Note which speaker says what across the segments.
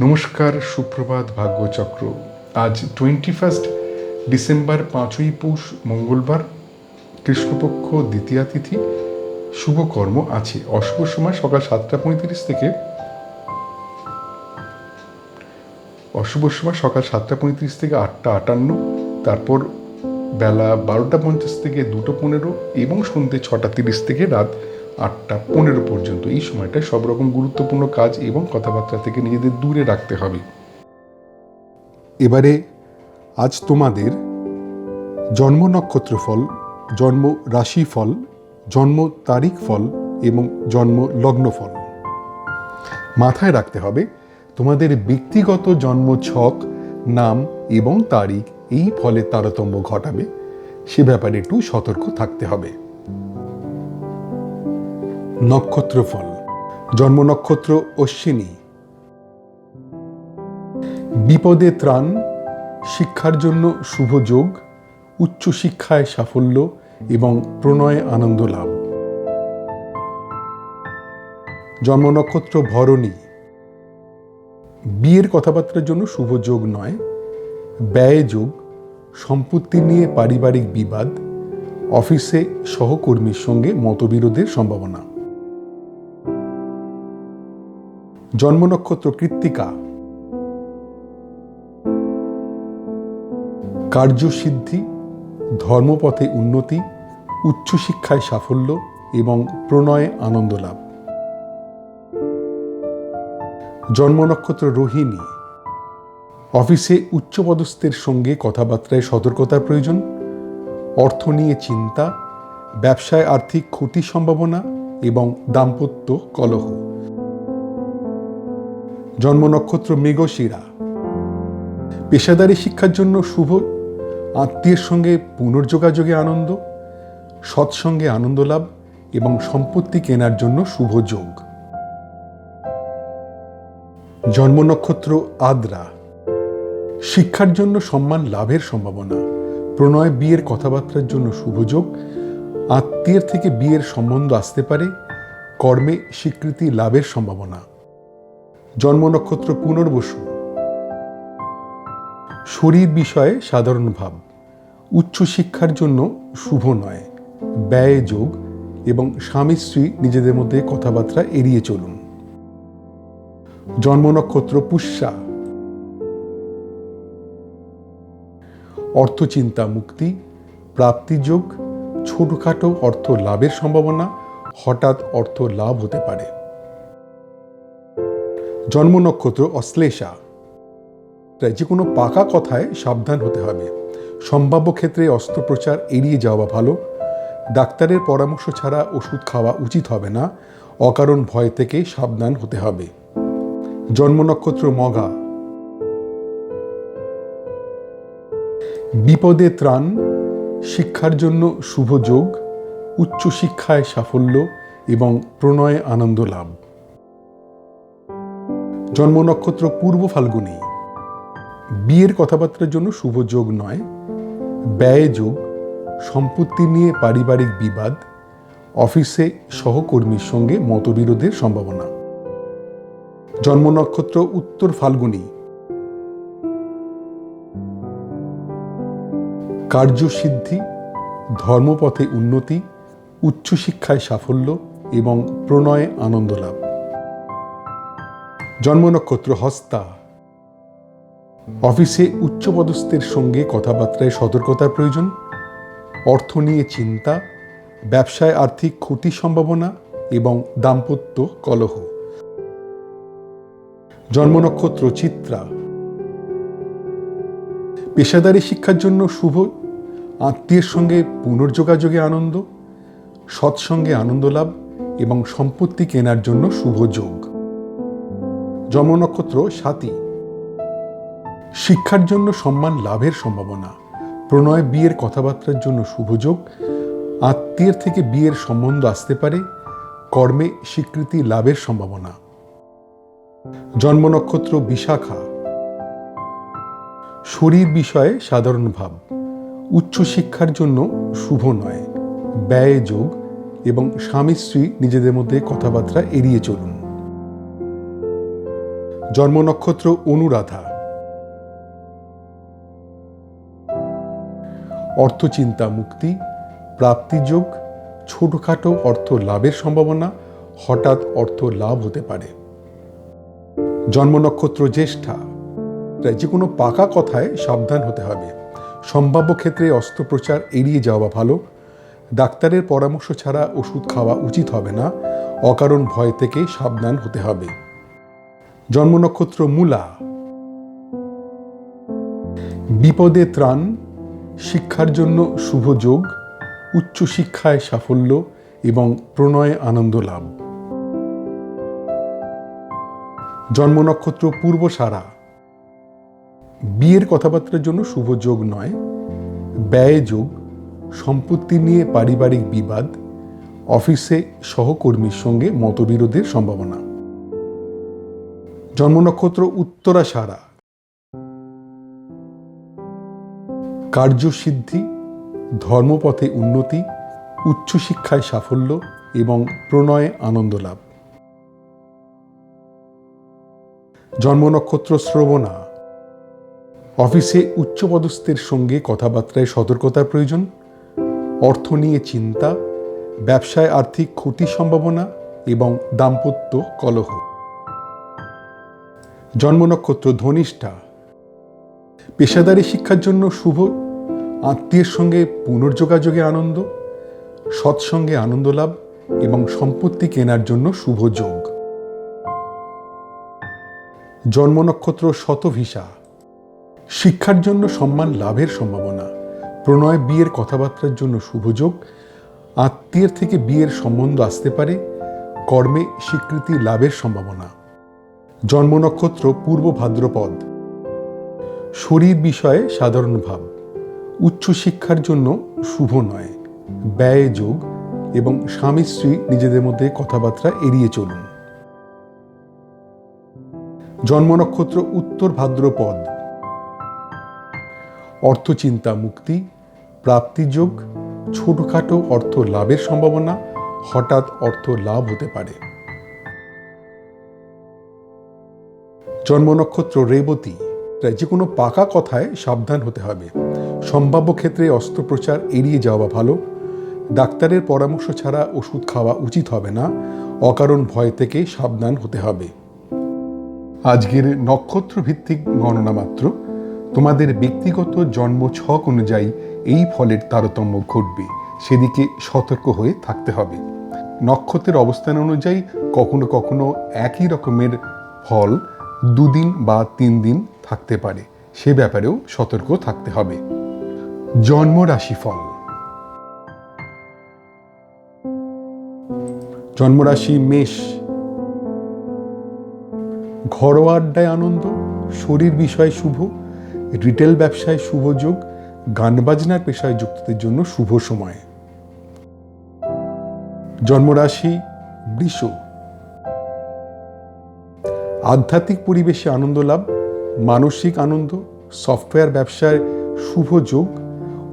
Speaker 1: নমস্কার, সুপ্রভাত, ভাগ্যচক্র। আজ 21 ডিসেম্বর, 5ই পৌষ, মঙ্গলবার, কৃষ্ণপক্ষ, দ্বিতীয়া তিথি। শুভকর্ম আছে। অশুভ সময় সকাল 7:35 থেকে 8:58, তারপর বেলা 12:50 থেকে 2:15 এবং সন্ধ্যে 6:30 থেকে রাত 8:15 পর্যন্ত। এই সময়টায় সব রকম গুরুত্বপূর্ণ কাজ এবং কথাবার্তা থেকে নিজেদের দূরে রাখতে হবে। এবারে আজ তোমাদের জন্ম নক্ষত্র ফল, জন্ম রাশি ফল, জন্ম তারিখ ফল এবং জন্ম লগ্ন ফল। মাথায় রাখতে হবে তোমাদের ব্যক্তিগত জন্ম ছক, নাম এবং তারিখ এই ফলের তারতম্য ঘটাবে, সে ব্যাপারে একটু সতর্ক থাকতে হবে। নক্ষত্র ফল। জন্ম নক্ষত্র অশ্বিনী। বিপদে ত্রাণ, শিক্ষার জন্য শুভ যোগ, উচ্চশিক্ষায় সাফল্য এবং প্রণয়ে আনন্দ লাভ। জন্ম নক্ষত্র ভরণী। বিয়ের কথাবার্তার জন্য শুভ যোগ নয়, ব্যয় যোগ, সম্পত্তি নিয়ে পারিবারিক বিবাদ, অফিসে সহকর্মীর সঙ্গে মতবিরোধের সম্ভাবনা। জন্ম নক্ষত্র কৃত্তিকা। কার্যসিদ্ধি, ধর্মপথে উন্নতি, উচ্চশিক্ষায় সাফল্য এবং প্রণয়ে আনন্দ লাভ। জন্ম নক্ষত্র রোহিণী। অফিসে উচ্চপদস্থের সঙ্গে কথাবার্তায় সতর্কতার প্রয়োজন, অর্থ নিয়ে চিন্তা, ব্যবসায় আর্থিক ক্ষতির সম্ভাবনা এবং দাম্পত্য কলহ। জন্ম নক্ষত্র মৃগশিরা। পেশাদারী শিক্ষার জন্য শুভ, আত্মীয়ের সঙ্গে পুনর্যোগাযোগে আনন্দ, সৎসঙ্গে আনন্দ লাভ এবং সম্পত্তি কেনার জন্য শুভ যোগ। জন্ম নক্ষত্র আদ্রা। শিক্ষার জন্য সম্মান লাভের সম্ভাবনা, প্রণয় বিয়ের কথাবার্তার জন্য শুভ যোগ, আত্মীয়ের থেকে বিয়ের সম্বন্ধ আসতে পারে, কর্মে স্বীকৃতি লাভের সম্ভাবনা। জন্ম নক্ষত্র পুনর্বসু। শরীর বিষয়ে সাধারণ ভাব, উচ্চশিক্ষার জন্য শুভ নয়, ব্যয় যোগ এবং স্বামী স্ত্রী নিজেদের মধ্যে কথাবার্তা এড়িয়ে চলুন। জন্ম নক্ষত্র পুষ্যা। অর্থচিন্তা মুক্তি, প্রাপ্তিযোগ, ছোটখাটো অর্থ লাভের সম্ভাবনা, হঠাৎ অর্থ লাভ হতে পারে। জন্ম নক্ষত্র অশ্লেষা। যে কোনো পাকা কথায় সাবধান হতে হবে, সম্ভাব্য ক্ষেত্রে অস্ত্রোপচার এড়িয়ে যাওয়া ভালো, ডাক্তারের পরামর্শ ছাড়া ওষুধ খাওয়া উচিত হবে না, অকারণ ভয় থেকে সাবধান হতে হবে। জন্ম নক্ষত্র মঘা। বিপদে ত্রাণ, শিক্ষার জন্য শুভ যোগ, উচ্চশিক্ষায় সাফল্য এবং প্রণয়ে আনন্দ লাভ। জন্ম নক্ষত্র পূর্ব ফাল্গুনী। বিয়ের কথাবার্তার জন্য শুভ যোগ নয়, ব্যয় যোগ, সম্পত্তি নিয়ে পারিবারিক বিবাদ, অফিসে সহকর্মীর সঙ্গে মতবিরোধের সম্ভাবনা। জন্ম নক্ষত্র উত্তর ফাল্গুনী। কার্যসিদ্ধি, ধর্মপথে উন্নতি, উচ্চশিক্ষায় সাফল্য এবং প্রণয়ে আনন্দ লাভ। জন্ম নক্ষত্র হস্তা। অফিসে উচ্চপদস্থের সঙ্গে কথাবার্তায় সতর্কতার প্রয়োজন, অর্থ নিয়ে চিন্তা, ব্যবসায় আর্থিক ক্ষতির সম্ভাবনা এবং দাম্পত্য কলহ। জন্ম নক্ষত্র চিত্রা। পেশাদারী শিক্ষার জন্য শুভ, আত্মীয়ের সঙ্গে পুনর্যোগাযোগে আনন্দ, সৎসঙ্গে আনন্দ লাভ এবং সম্পত্তি কেনার জন্য শুভ যোগ। জন্ম নক্ষত্র স্বাতী। শিক্ষার জন্য সম্মান লাভের সম্ভাবনা, প্রণয় বিয়ের কথাবার্তার জন্য শুভ যোগ, আত্মীয়ের থেকে বিয়ের সম্বন্ধ আসতে পারে, কর্মে স্বীকৃতি লাভের সম্ভাবনা। জন্ম নক্ষত্র বিশাখা। শরীর বিষয়ে সাধারণ ভাব, উচ্চশিক্ষার জন্য শুভ নয়, ব্যয় যোগ এবং স্বামী স্ত্রী নিজেদের মধ্যে কথাবার্তা এড়িয়ে চলুন। জন্ম নক্ষত্র অনুরাধা। অর্থচিন্তা মুক্তি, প্রাপ্তিযোগ, ছোটখাটো অর্থ লাভের সম্ভাবনা, হঠাৎ অর্থ লাভ হতে পারে। জন্ম নক্ষত্র জ্যেষ্ঠা, যে কোনো পাকা কথায় সাবধান হতে হবে। সম্ভাব্য ক্ষেত্রে অস্ত্রোপচার এড়িয়ে যাওয়া ভালো। ডাক্তারের পরামর্শ ছাড়া ওষুধ খাওয়া উচিত হবে না। অকারণ ভয় থেকে সাবধান হতে হবে। জন্ম নক্ষত্র মূলা, বিপদে ত্রাণ, শিক্ষার জন্য শুভ যোগ, উচ্চশিক্ষায় সাফল্য এবং প্রণয়ে আনন্দ লাভ। জন্ম নক্ষত্র পূর্বসারা, বিয়ের কথাবার্তার জন্য শুভ যোগ নয়, ব্যয় যোগ, সম্পত্তি নিয়ে পারিবারিক বিবাদ, অফিসে সহকর্মীর সঙ্গে মতবিরোধের সম্ভাবনা। জন্ম নক্ষত্র উত্তরাষাঢ়া, কার্যসিদ্ধি, ধর্মপথে উন্নতি, উচ্চশিক্ষায় সাফল্য এবং প্রণয়ে আনন্দ লাভ। জন্ম নক্ষত্র শ্রবণা, অফিসে উচ্চপদস্থের সঙ্গে কথাবার্তায় সতর্কতার প্রয়োজন, অর্থ নিয়ে চিন্তা, ব্যবসায় আর্থিক ক্ষতির সম্ভাবনা এবং দাম্পত্য কলহ। জন্ম নক্ষত্র ধনিষ্ঠা, পেশাদারী শিক্ষার জন্য শুভ, আত্মীয়ের সঙ্গে পুনর্যোগাযোগে আনন্দ, সৎসঙ্গে আনন্দ লাভ এবং সম্পত্তি কেনার জন্য শুভ যোগ। জন্ম নক্ষত্র শতভিসা, শিক্ষার জন্য সম্মান লাভের সম্ভাবনা, প্রণয় বিয়ের কথাবার্তার জন্য শুভ যোগ, আত্মীয়ের থেকে বিয়ের সম্বন্ধ আসতে পারে, কর্মে স্বীকৃতি লাভের সম্ভাবনা। জন্ম নক্ষত্র পূর্ব ভাদ্রপদ, শরীর বিষয়ে সাধারণ ভাব, উচ্চশিক্ষার জন্য শুভ নয়, ব্যয় যোগ এবং স্বামী স্ত্রী নিজেদের মধ্যে কথাবার্তা এড়িয়ে চলুন। জন্ম নক্ষত্র উত্তর ভাদ্রপদ, অর্থচিন্তা মুক্তি, প্রাপ্তিযোগ, ছোটখাটো অর্থ লাভের সম্ভাবনা, হঠাৎ অর্থ লাভ হতে পারে। জন্ম নক্ষত্র রেবতী, যে কোনো পাকা কথায় সাবধান হতে হবে। সম্ভাব্য ক্ষেত্রে অস্ত্রোপচার এড়িয়ে যাওয়া ভালো। ডাক্তারের পরামর্শ ছাড়া ওষুধ খাওয়া উচিত হবে না। অকারণ ভয় থেকে সাবধান হতে হবে। আজকের নক্ষত্র ভিত্তিক গণনা মাত্র। তোমাদের ব্যক্তিগত জন্ম ছক অনুযায়ী এই ফলের তারতম্য ঘটবে, সেদিকে সতর্ক হয়ে থাকতে হবে। নক্ষত্রের অবস্থান অনুযায়ী কখনো কখনো একই রকমের ফল 2 দিন বা 3 দিন থাকতে পারে, সে ব্যাপারেও সতর্ক থাকতে হবে। জন্ম রাশিফল। জন্মরাশি মেষ, ঘরোয়া আড্ডায় আনন্দ, শরীর বিষয়ে শুভ, রিটেল ব্যবসায় শুভ যোগ, গান বাজনার পেশায় যুক্তদের জন্য শুভ সময়। জন্মরাশি বৃষ, আধ্যাত্মিক পরিবেশে আনন্দ লাভ, মানসিক আনন্দ, সফটওয়্যার ব্যবসায় শুভ যোগ,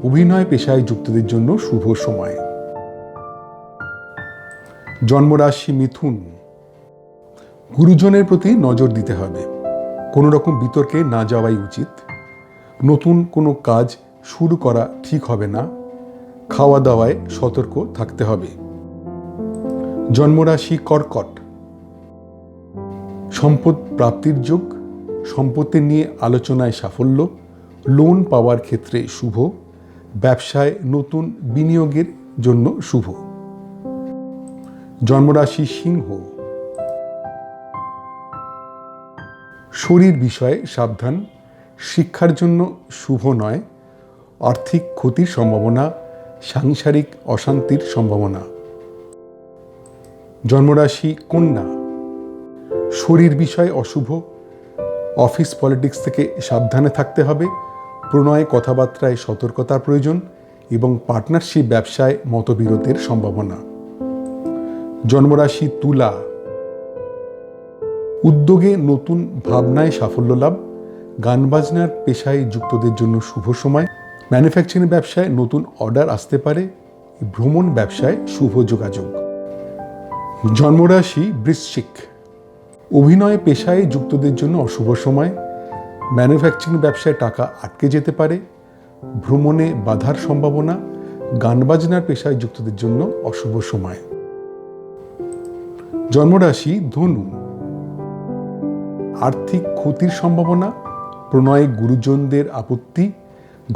Speaker 1: অভিনয় পেশায় যুক্তদের জন্য শুভ সময়। জন্মরাশি মিথুন, গুরুজনের প্রতি নজর দিতে হবে, কোনো রকম বিতর্কে না যাওয়াই উচিত। নতুন কোনো কাজ শুরু করা ঠিক হবে না। খাওয়া দাওয়ায় সতর্ক থাকতে হবে। জন্মরাশি কর্কট, সম্পদ প্রাপ্তির যোগ, সম্পত্তি নিয়ে আলোচনায় সাফল্য, লোন পাওয়ার ক্ষেত্রে শুভ, ব্যবসায় নতুন বিনিয়োগের জন্য শুভ। জন্মরাশি সিংহ, শরীর বিষয়ে সাবধান, শিক্ষার জন্য শুভ নয়, আর্থিক ক্ষতির সম্ভাবনা, সাংসারিক অশান্তির সম্ভাবনা। জন্মরাশি কন্যা, শরীর বিষয়ে অশুভ, অফিস পলিটিক্স থেকে সাবধানে থাকতে হবে, প্রণয় কথাবার্তায় সতর্কতার প্রয়োজন এবং পার্টনারশিপ ব্যবসায় মতবিরোধের সম্ভাবনা। জন্মরাশি তুলা, উদ্যোগে নতুন ভাবনায় সাফল্য লাভ, গান বাজনার পেশায় যুক্তদের জন্য শুভ সময়, ম্যানুফ্যাকচারিং ব্যবসায় নতুন অর্ডার আসতে পারে, ভ্রমণ ব্যবসায় শুভ যোগাযোগ। জন্মরাশি বৃশ্চিক, অভিনয় পেশায় যুক্তদের জন্য অশুভ সময়। ম্যানুফ্যাকচারিং ব্যবসায় টাকা আটকে যেতে পারে। ভ্রমণে বাধার সম্ভাবনা। গান বাজনার পেশায় যুক্তদের জন্য অশুভ সময়। জন্মরাশি ধনু। আর্থিক ক্ষতির সম্ভাবনা। প্রণয়ে গুরুজনদের আপত্তি।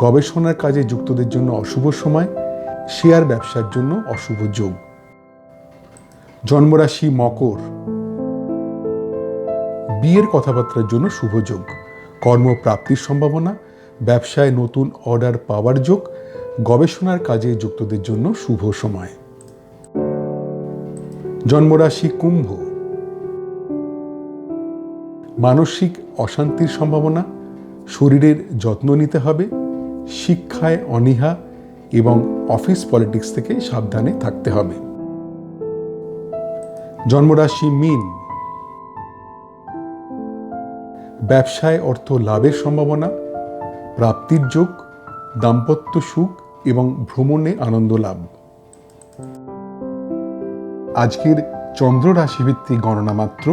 Speaker 1: গবেষণার কাজে যুক্তদের জন্য অশুভ সময়। শেয়ার ব্যবসার জন্য অশুভ যোগ। জন্মরাশি মকর। বিয়ের কথাবার্তার জন্য শুভ যোগ। কর্মপ্রাপ্তির সম্ভাবনা। ব্যবসায় নতুন অর্ডার পাওয়ার যোগ। গবেষণার কাজে যুক্তদের জন্য শুভ সময়। জন্মরাশি কুম্ভ। মানসিক অশান্তির সম্ভাবনা। শরীরের যত্ন নিতে হবে। শিক্ষায় অনীহা এবং অফিস পলিটিক্স থেকে সাবধানে থাকতে হবে। জন্মরাশি মীন। ব্যবসায় অর্থ লাভের সম্ভাবনা। প্রাপ্তির যোগ। দাম্পত্য সুখ এবং ভ্রমণে আনন্দ লাভ। আজকের চন্দ্র রাশিভিত্তিক গণনা মাত্র।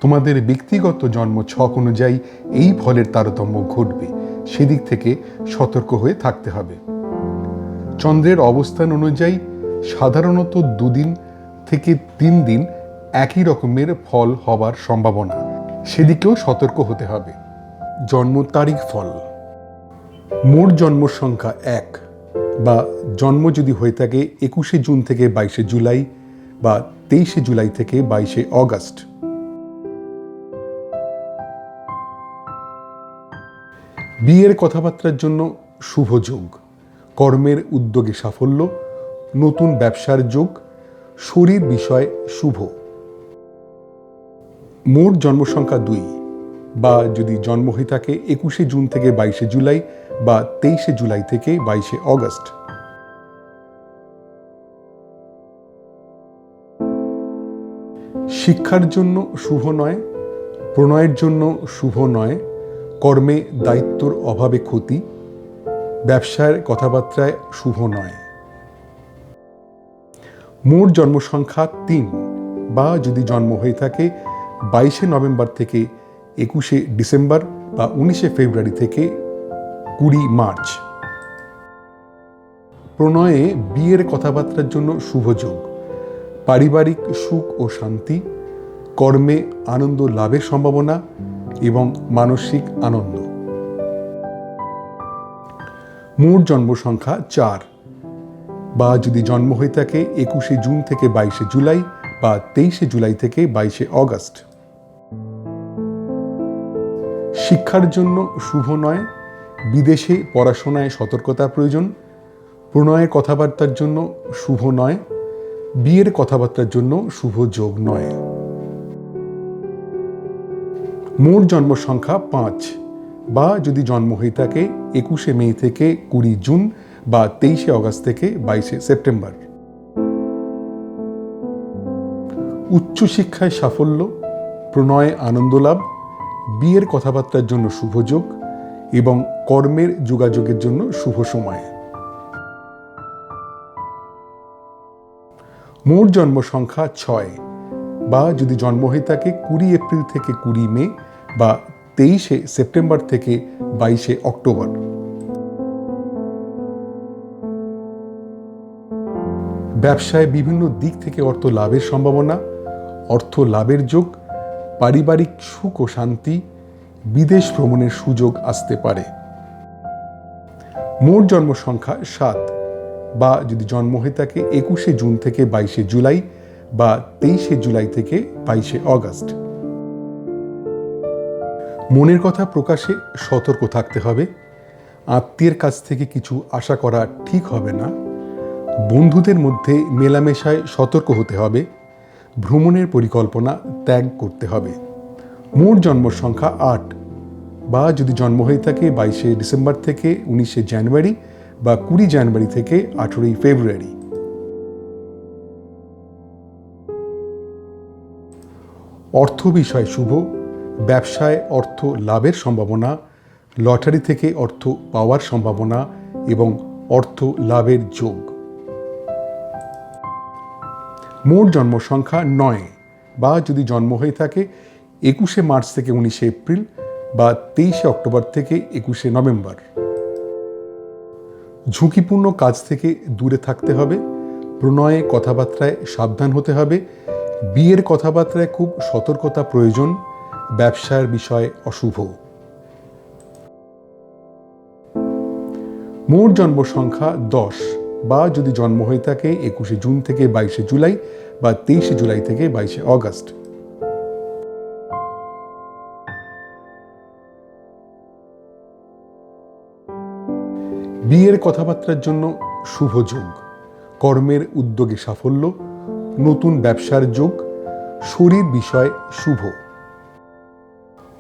Speaker 1: তোমাদের ব্যক্তিগত জন্ম ছক অনুযায়ী এই ফলের তারতম্য ঘটবে, সেদিক থেকে সতর্ক হয়ে থাকতে হবে। চন্দ্রের অবস্থান অনুযায়ী সাধারণত 2 দিন থেকে 3 দিন একই রকমের ফল হবার সম্ভাবনা, সেদিকেও সতর্ক হতে হবে। জন্ম তারিখ ফল। মোট জন্ম সংখ্যা 1 বা জন্ম যদি হয়ে থাকে 21শে জুন থেকে 22শে জুলাই বা 23শে জুলাই থেকে 22শে অগাস্ট। বিয়ের কথাবার্তার জন্য শুভ যোগ। কর্মের উদ্যোগে সাফল্য। নতুন ব্যবসার যোগ। শরীর বিষয় শুভ। মোট জন্ম সংখ্যা 2 বা যদি জন্ম হয়ে থাকে 21শে জুন থেকে 22শে জুলাই বা 23শে জুলাই থেকে 22শে অগাস্ট। শিক্ষার জন্য শুভ নয়। প্রণয়ের জন্য শুভ নয়। কর্মে দায়িত্বর অভাবে ক্ষতি। ব্যবসার কথাবার্তায় শুভ নয়। মোট জন্ম সংখ্যা 3 বা যদি জন্ম হয়ে থাকে 22শে নভেম্বর থেকে 21শে ডিসেম্বর বা 19শে ফেব্রুয়ারি থেকে 20 মার্চ। প্রণয়ে বিয়ের কথাবার্তার জন্য শুভ যোগ। পারিবারিক সুখ ও শান্তি। কর্মে আনন্দ লাভের সম্ভাবনা এবং মানসিক আনন্দ। মোট জন্ম সংখ্যা 4 বা যদি জন্ম হয়ে থাকে 21শে জুন থেকে 22শে জুলাই বা 23শে জুলাই থেকে 22শে অগাস্ট। শিক্ষার জন্য শুভ নয়। বিদেশে পড়াশোনায় সতর্কতার প্রয়োজন। প্রণয়ের কথাবার্তার জন্য শুভ নয়। বিয়ের কথাবার্তার জন্য শুভ যোগ নয়। মোট জন্ম সংখ্যা 5 বা যদি জন্ম হয়ে থাকে 21শে মে থেকে 20 জুন বা 23শে অগাস্ট থেকে 22শে সেপ্টেম্বর। উচ্চশিক্ষায় সাফল্য। প্রণয়ে আনন্দ লাভ। বিয়ের কথাবার্তার জন্য শুভ যোগ এবং কর্মের যোগাযোগের জন্য শুভ সময়। মোট জন্ম সংখ্যা 6 বা যদি জন্ম হয়ে থাকে 20 এপ্রিল থেকে 20 মে বা 23শে সেপ্টেম্বর থেকে 22শে অক্টোবর। ব্যবসায় বিভিন্ন দিক থেকে অর্থ লাভের সম্ভাবনা। অর্থ লাভের যোগ। পারিবারিক সুখ ও শান্তি। বিদেশ ভ্রমণের সুযোগ আসতে পারে। মোট জন্ম সংখ্যা 7 বা যদি জন্ম হয়ে থাকে 21শে জুন থেকে 22শে জুলাই বা 23শে জুলাই থেকে 22শে অগাস্ট। মনের কথা প্রকাশে সতর্ক থাকতে হবে। আত্মীয়ের কাছ থেকে কিছু আশা করা ঠিক হবে না। বন্ধুদের মধ্যে মেলামেশায় সতর্ক হতে হবে। ভ্রমণের পরিকল্পনা ত্যাগ করতে হবে। মোট জন্ম সংখ্যা 8 বা যদি জন্ম হয়ে থাকে 22শে ডিসেম্বর থেকে 19শে জানুয়ারি বা 20 জানুয়ারি থেকে 18ই ফেব্রুয়ারি। অর্থ বিষয় শুভ। ব্যবসায় অর্থ লাভের সম্ভাবনা। লটারি থেকে অর্থ পাওয়ার সম্ভাবনা এবং অর্থ লাভের যোগ। মোট জন্ম সংখ্যা 9 বা যদি জন্ম হয়ে থাকে 21শে মার্চ থেকে 19শে এপ্রিল বা 23শে অক্টোবর থেকে 21শে নভেম্বর। ঝুঁকিপূর্ণ কাজ থেকে দূরে থাকতে হবে, প্রণয়ে কথাবার্তায় সাবধান হতে হবে, বিয়ের কথাবার্তায় খুব সতর্কতা প্রয়োজন, ব্যবসার বিষয় অশুভ। মোট জন্ম সংখ্যা 10 বা যদি জন্ম হয়ে থাকে 21শে জুন থেকে 22শে জুলাই বা 23শে জুলাই থেকে 22শে অগস্ট। বিয়ের কথাবার্তার জন্য শুভ যোগ, কর্মের উদ্যোগে সাফল্য, নতুন ব্যবসার যোগ, শরীর বিষয় শুভ।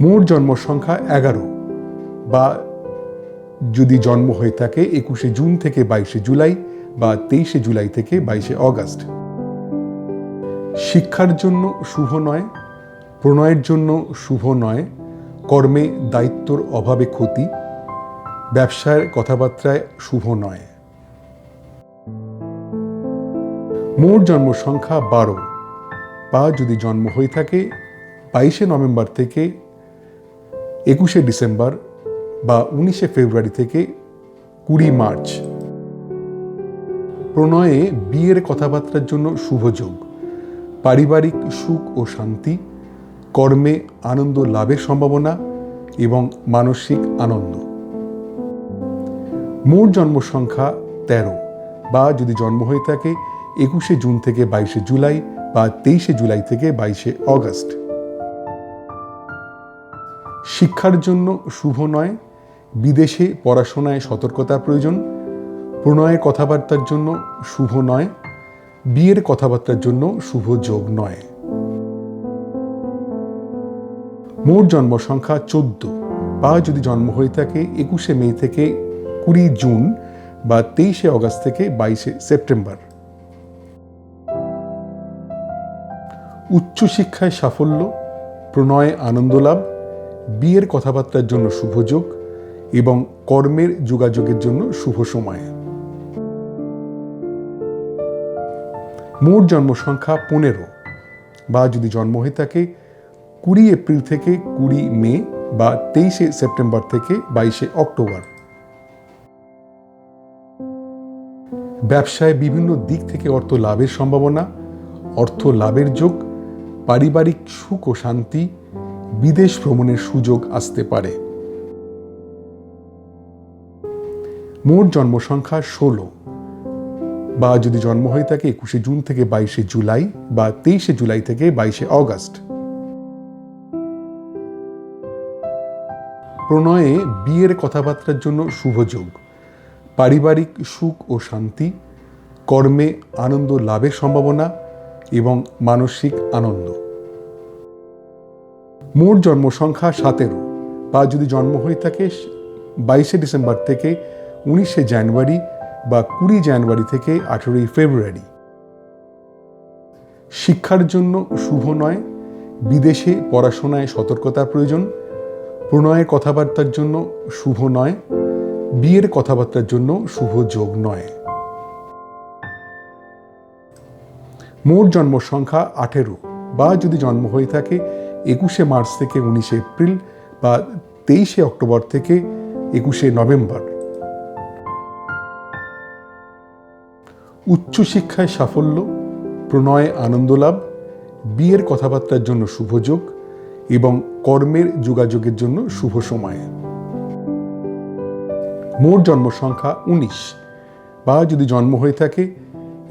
Speaker 1: মোট জন্ম সংখ্যা 11 বা যদি জন্ম হয়ে থাকে 21শে জুন থেকে 22শে জুলাই বা 23শে জুলাই থেকে 22শে অগস্ট। শিক্ষার জন্য শুভ নয়, প্রণয়ের জন্য শুভ নয়, কর্মে দায়িত্বর অভাবে ক্ষতি, ব্যবসার কথাবার্তায় শুভ নয়। মোট জন্ম সংখ্যা 12 বা যদি জন্ম হয়ে থাকে 22শে নভেম্বর থেকে 21শে ডিসেম্বর বা 19শে ফেব্রুয়ারি থেকে 20 মার্চ। প্রণয়ে বিয়ের কথাবার্তার জন্য শুভ যোগ, পারিবারিক সুখ ও শান্তি, কর্মে আনন্দ লাভের সম্ভাবনা এবং মানসিক আনন্দ। মোট জন্ম সংখ্যা 13 বা যদি জন্ম হয়ে থাকে 21শে জুন থেকে 22শে জুলাই বা 23শে জুলাই থেকে 22শে অগস্ট। শিক্ষার জন্য শুভ নয়, বিদেশে পড়াশোনায় সতর্কতার প্রয়োজন, প্রণয়ের কথাবার্তার জন্য শুভ নয়, বিয়ের কথাবার্তার জন্য শুভ যোগ নয়। মোট জন্ম সংখ্যা 14 বা যদি জন্ম হয়ে থাকে 21শে মে থেকে 20 জুন বা 23শে অগস্ট থেকে 22শে সেপ্টেম্বর। উচ্চশিক্ষায় সাফল্য, প্রণয়ে আনন্দ লাভ, বিয়ের কথাবার্তার জন্য শুভ যোগ এবং কর্মের যোগাযোগের জন্য শুভ সময়। মোট জন্ম সংখ্যা 15 বা যদি জন্ম হয়ে থাকে 20 এপ্রিল থেকে 20 মে বা 23শে সেপ্টেম্বর থেকে 22শে অক্টোবর। ব্যবসায় বিভিন্ন দিক থেকে অর্থ লাভের সম্ভাবনা, অর্থ লাভের যোগ, পারিবারিক সুখ ও শান্তি, বিদেশ ভ্রমণের সুযোগ আসতে পারে। মোট জন্ম সংখ্যা 16 বা যদি জন্ম হয়ে থাকে 21শে জুন থেকে 22শে জুলাই বা 23শে জুলাই থেকে 22শে অগস্ট। প্রণয়ে বিয়ের কথাবার্তার জন্য শুভ যোগ, পারিবারিক সুখ ও শান্তি, কর্মে আনন্দ লাভের সম্ভাবনা এবং মানসিক আনন্দ। মোট জন্ম সংখ্যা 17 বা যদি জন্ম হয়ে থাকে 22শে ডিসেম্বর থেকে 19শে জানুয়ারি বা 20 জানুয়ারি থেকে 18ই ফেব্রুয়ারি। শিক্ষার জন্য শুভ নয়, বিদেশে পড়াশোনায় সতর্কতার প্রয়োজন, প্রণয়ের কথাবার্তার জন্য শুভ নয়, বিয়ের কথাবার্তার জন্য শুভ যোগ নয়। মোট জন্ম সংখ্যা 18 বা যদি জন্ম হয়ে থাকে 21শে মার্চ থেকে 19শে এপ্রিল বা 23শে অক্টোবর থেকে 21শে নভেম্বর। উচ্চশিক্ষায় সাফল্য, প্রণয়ে আনন্দ লাভ, বিয়ের কথাবার্তার জন্য শুভ যোগ এবং কর্মের যোগাযোগের জন্য শুভ সময়। মোট জন্ম সংখ্যা 19 বা যদি জন্ম হয়ে থাকে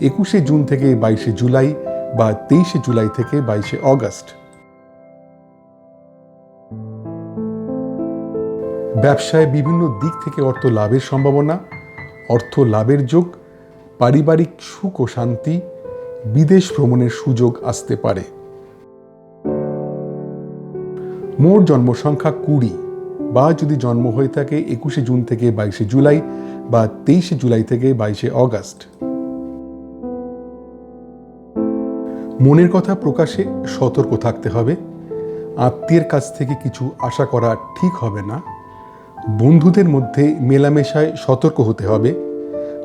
Speaker 1: 21শে জুন থেকে 22শে জুলাই বা 23শে জুলাই থেকে 22শে অগস্ট। ব্যবসায় বিভিন্ন দিক থেকে অর্থ লাভের সম্ভাবনা, অর্থ লাভের যোগ, পারিবারিক সুখ ও শান্তি, বিদেশ ভ্রমণের সুযোগ আসতে পারে। মোট জন্ম সংখ্যা 20 বা যদি জন্ম হয়ে থাকে 21শে জুন থেকে 22শে জুলাই বা 23শে জুলাই থেকে 22শে অগস্ট। মনের কথা প্রকাশে সতর্ক থাকতে হবে, আত্মীয়ের কাছ থেকে কিছু আশা করা ঠিক হবে না, বন্ধুদের মধ্যে মেলামেশায় সতর্ক হতে হবে,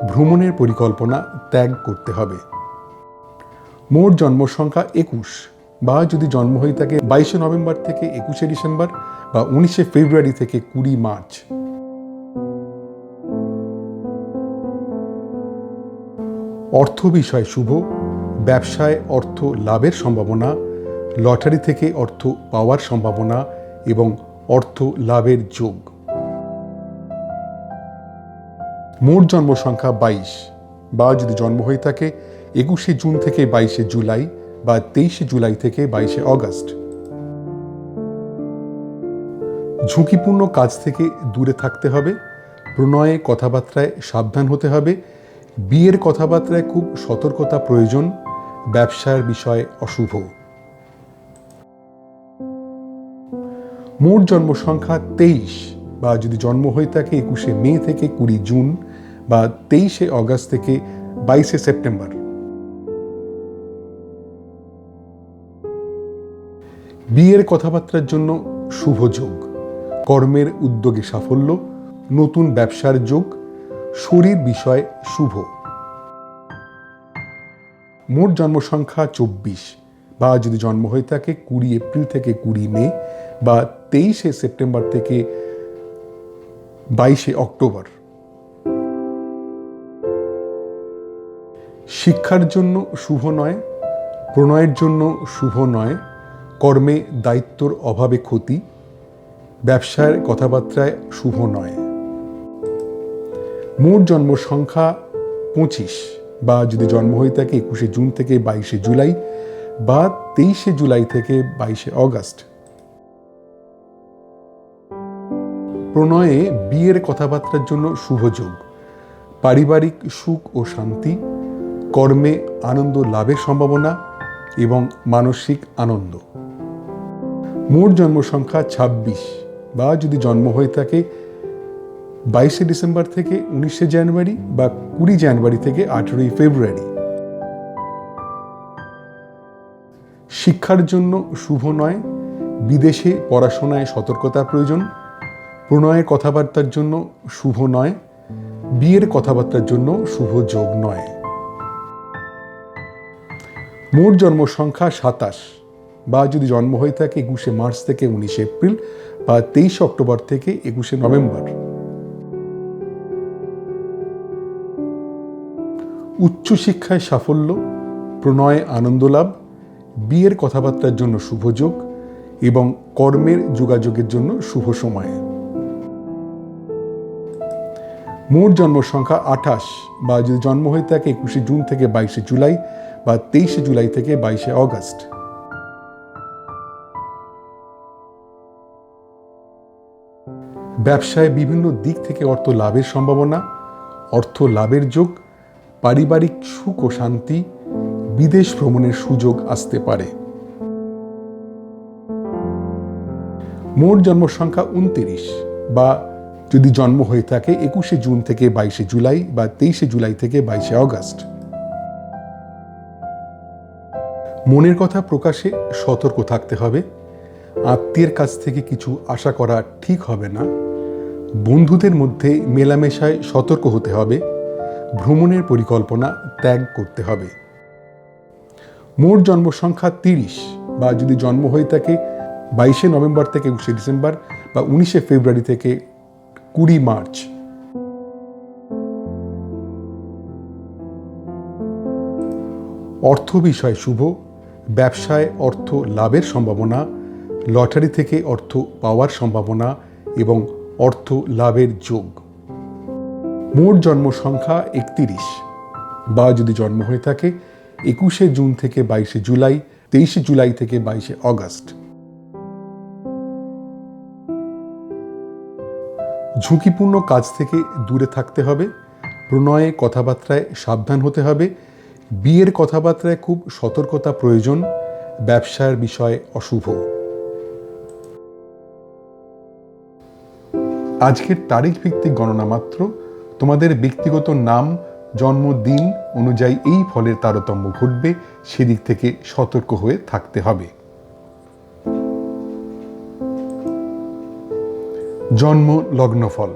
Speaker 1: ভ্রমণের পরিকল্পনা ত্যাগ করতে হবে। মোট জন্ম সংখ্যা 21 বা যদি জন্ম হয়ে থাকে 22শে নভেম্বর থেকে 21শে ডিসেম্বর বা 19শে ফেব্রুয়ারি থেকে 20 মার্চ। অর্থ বিষয় শুভ, ব্যবসায় অর্থ লাভের সম্ভাবনা, লটারি থেকে অর্থ পাওয়ার সম্ভাবনা এবং অর্থ লাভের যোগ। মোট জন্ম সংখ্যা 22 বা যদি জন্ম হয়ে থাকে 21শে জুন থেকে 22শে জুলাই বা 23শে জুলাই থেকে 22শে অগস্ট। ঝুঁকিপূর্ণ কাজ থেকে দূরে থাকতে হবে, প্রণয়ে কথাবার্তায় সাবধান হতে হবে, বিয়ের কথাবার্তায় খুব সতর্কতা প্রয়োজন, ব্যবসার বিষয় অশুভ। মোট জন্ম সংখ্যা 23 বা যদি জন্ম হয়ে থাকে 21শে মে থেকে 20 জুন বা 23শে অগস্ট থেকে 22শে সেপ্টেম্বর। বিয়ের কথাবার্তার জন্য শুভ যোগ, কর্মের উদ্যোগে সাফল্য, নতুন ব্যবসার যোগ, শরীর বিষয় শুভ। মোট জন্ম সংখ্যা 24 বা যদি জন্ম হয়ে থাকে 20 এপ্রিল থেকে 20 মে বা 23শে সেপ্টেম্বর থেকে 22শে অক্টোবর। শিক্ষার জন্য শুভ নয়, প্রণয়ের জন্য শুভ নয়, কর্মে দায়িত্বর অভাবে ক্ষতি, ব্যবসার কথাবার্তায় শুভ নয়। মোট জন্ম সংখ্যা 25 বা যদি জন্ম হয়ে থাকে 21শে জুন থেকে 22শে জুলাই বা 23শে জুলাই থেকে 22শে অগস্ট। প্রণয়ে বিয়ের কথাবার্তার জন্য শুভ যোগ, পারিবারিক সুখ ও শান্তি, কর্মে আনন্দ লাভের সম্ভাবনা এবং মানসিক আনন্দ। মোট জন্ম সংখ্যা 26 বা যদি জন্ম হয়ে থাকে 22শে ডিসেম্বর থেকে 19শে জানুয়ারি বা 20 জানুয়ারি থেকে 18ই ফেব্রুয়ারি। শিক্ষার জন্য শুভ নয়, বিদেশে পড়াশোনায় সতর্কতার প্রয়োজন, প্রণয়ের কথাবার্তার জন্য শুভ নয়, বিয়ের কথাবার্তার জন্য শুভ যোগ নয়। মোট জন্ম সংখ্যা 27 বা যদি জন্ম হয়ে থাকে 21শে মার্চ থেকে 19শে এপ্রিল বা 23শে অক্টোবর থেকে 21শে নভেম্বর। উচ্চশিক্ষায় সাফল্য, প্রণয়ে আনন্দ লাভ, বিয়ের কথাবার্তার জন্য শুভ যোগ এবং কর্মের যোগাযোগের জন্য শুভ সময়। মোট জন্ম সংখ্যা 28 বা যদি জন্ম হয়ে থাকে 21শে জুন থেকে 22শে জুলাই বা 23শে জুলাই থেকে 22শে অগস্ট। ব্যবসায় বিভিন্ন দিক থেকে অর্থ লাভের সম্ভাবনা, অর্থ লাভের যোগ, পারিবারিক সুখ ও শান্তি, বিদেশ ভ্রমণের সুযোগ আসতে পারে। মোট জন্ম সংখ্যা 29 বা যদি জন্ম হয়ে থাকে 21শে জুন থেকে 22শে জুলাই বা 23শে জুলাই থেকে 22শে অগস্ট। মনের কথা প্রকাশে সতর্ক থাকতে হবে, আত্মীয়ের কাছ থেকে কিছু আশা করা ঠিক হবে না, বন্ধুদের মধ্যে মেলামেশায় সতর্ক হতে হবে, ভ্রমণের পরিকল্পনা ত্যাগ করতে হবে। মোট জন্ম সংখ্যা 30 বা যদি জন্ম হয়ে থাকে 22শে নভেম্বর থেকে 21শে ডিসেম্বর বা 19শে ফেব্রুয়ারি থেকে 20 মার্চ। অর্থ বিষয় শুভ, ব্যবসায় অর্থ লাভের সম্ভাবনা, লটারি থেকে অর্থ পাওয়ার সম্ভাবনা এবং অর্থ লাভের যোগ। মোট জন্ম সংখ্যা 31 বা যদি জন্ম হয়ে থাকে 21শে জুন থেকে 22শে জুলাই, 23শে জুলাই থেকে 22শে অগস্ট। ঝুঁকিপূর্ণ কাজ থেকে দূরে থাকতে হবে, প্রণয়ে কথাবার্তায় সাবধান হতে হবে, বিয়ের কথাবার্তায় খুব সতর্কতা প্রয়োজন, ব্যবসার বিষয় অশুভ। আজকের তারিখ ভিত্তিক গণনা মাত্র, তোমাদের ব্যক্তিগত নাম জন্মদিন অনুযায়ী এই ফলের তারতম্য ঘটবে, সেদিক থেকে সতর্ক হয়ে থাকতে হবে। জন্ম লগ্নফল।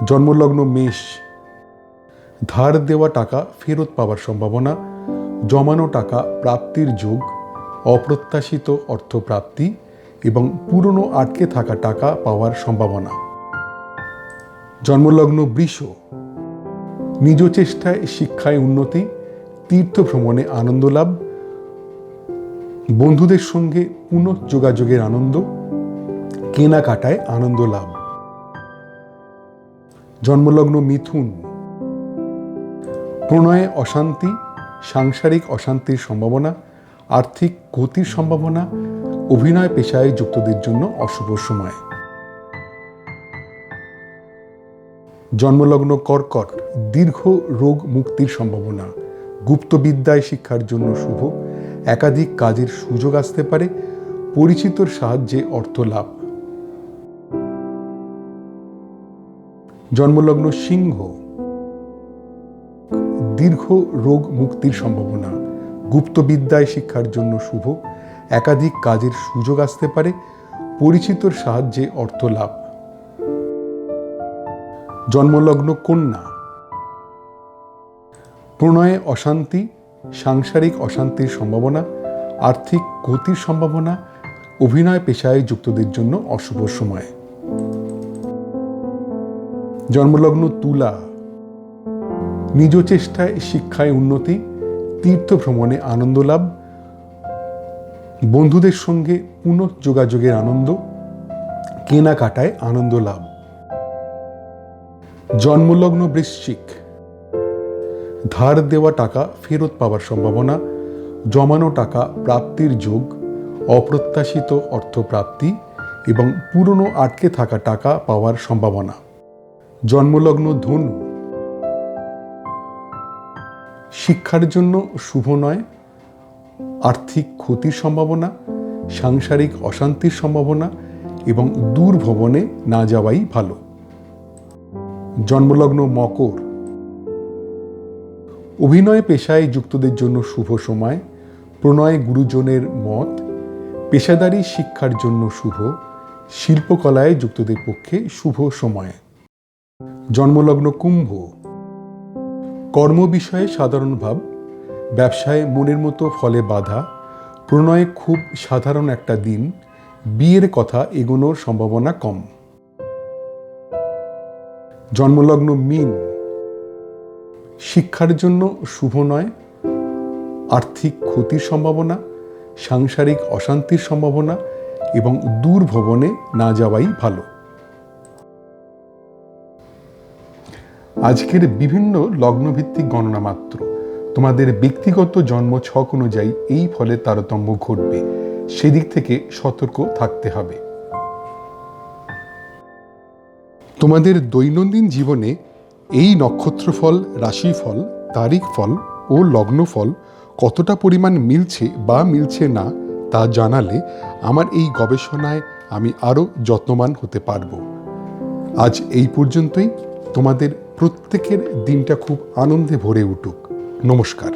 Speaker 1: জন্মলগ্ন মেষ, ধার দেওয়া টাকা ফেরত পাওয়ার সম্ভাবনা, জমানো টাকা প্রাপ্তির যোগ, অপ্রত্যাশিত অর্থপ্রাপ্তি এবং পুরনো আটকে থাকা টাকা পাওয়ার সম্ভাবনা। জন্মলগ্ন বৃষ, নিজ চেষ্টায় শিক্ষায় উন্নতি, তীর্থ ভ্রমণে আনন্দ লাভ, বন্ধুদের সঙ্গে পুনঃযোগাযোগের আনন্দ, কেনাকাটায় আনন্দ লাভ। জন্মলগ্ন মিথুন, প্রণয়ে অশান্তি, সাংসারিক অশান্তির সম্ভাবনা, আর্থিক ক্ষতির সম্ভাবনা, অভিনয় পেশায় যুক্তদের জন্য অশুভ সময়। জন্মলগ্ন কর্কট, দীর্ঘ রোগ মুক্তির সম্ভাবনা, গুপ্তবিদ্যায় শিক্ষার জন্য শুভ, একাধিক কাজের সুযোগ আসতে পারে, পরিচিতর সাহায্যে অর্থ লাভ। জন্মলগ্ন সিংহ, দীর্ঘ রোগ মুক্তির সম্ভাবনা, গুপ্তবিদ্যায় শিক্ষার জন্য শুভ, একাধিক কাজের সুযোগ আসতে পারে, পরিচিতর সাহায্যে অর্থ লাভ। জন্মলগ্ন কন্যা, প্রণয়ে অশান্তি, সাংসারিক অশান্তির সম্ভাবনা, আর্থিক ক্ষতির সম্ভাবনা, অভিনয় পেশায় যুক্তদের জন্য অশুভ সময়। জন্মলগ্ন তুলা, নিজ চেষ্টায় শিক্ষায় উন্নতি, তীর্থ ভ্রমণে আনন্দ লাভ, বন্ধুদের সঙ্গে পুনঃযোগাযোগের আনন্দ, কেনাকাটায় আনন্দ লাভ। জন্মলগ্ন বৃশ্চিক, ধার দেওয়া টাকা ফেরত পাওয়ার সম্ভাবনা, জমানো টাকা প্রাপ্তির যোগ, অপ্রত্যাশিত অর্থপ্রাপ্তি এবং পুরনো আটকে থাকা টাকা পাওয়ার সম্ভাবনা। জন্মলগ্ন ধনু, শিক্ষার জন্য শুভ নয়, আর্থিক ক্ষতির সম্ভাবনা, সাংসারিক অশান্তির সম্ভাবনা এবং দূর ভ্রমণে না যাওয়াই ভালো। জন্মলগ্ন মকর, অভিনয় পেশায় যুক্তদের জন্য শুভ সময়, প্রণয় গুরুজনের মত, পেশাদারি শিক্ষার জন্য শুভ, শিল্পকলায় যুক্তদের পক্ষে শুভ সময়। জন্মলগ্ন কুম্ভ, কর্ম বিষয়ে সাধারণ ভাব, ব্যবসায় মনের মতো ফলে বাধা, প্রণয়ে খুব সাধারণ একটা দিন, বিয়ের কথা এগোনোর সম্ভাবনা কম। জন্মলগ্ন মীন, শিক্ষার জন্য শুভ নয়, আর্থিক ক্ষতির সম্ভাবনা, সাংসারিক অশান্তির সম্ভাবনা এবং দূর ভ্রমণে না যাওয়াই ভালো। আজকের বিভিন্ন লগ্নভিত্তিক গণনা মাত্র, তোমাদের ব্যক্তিগত জন্ম ছক অনুযায়ী এই ফলের তারতম্য ঘটবে, সেদিক থেকে সতর্ক থাকতে হবে। তোমাদের দৈনন্দিন জীবনে এই নক্ষত্রফল, রাশিফল, তারিখ ফল ও লগ্নফল কতটা পরিমাণ মিলছে বা মিলছে না তা জানালে আমার এই গবেষণায় আমি আরও যত্নবান হতে পারব। আজ এই পর্যন্তই। তোমাদের প্রত্যেকের দিনটা খুব আনন্দে ভরে উঠুক। নমস্কার।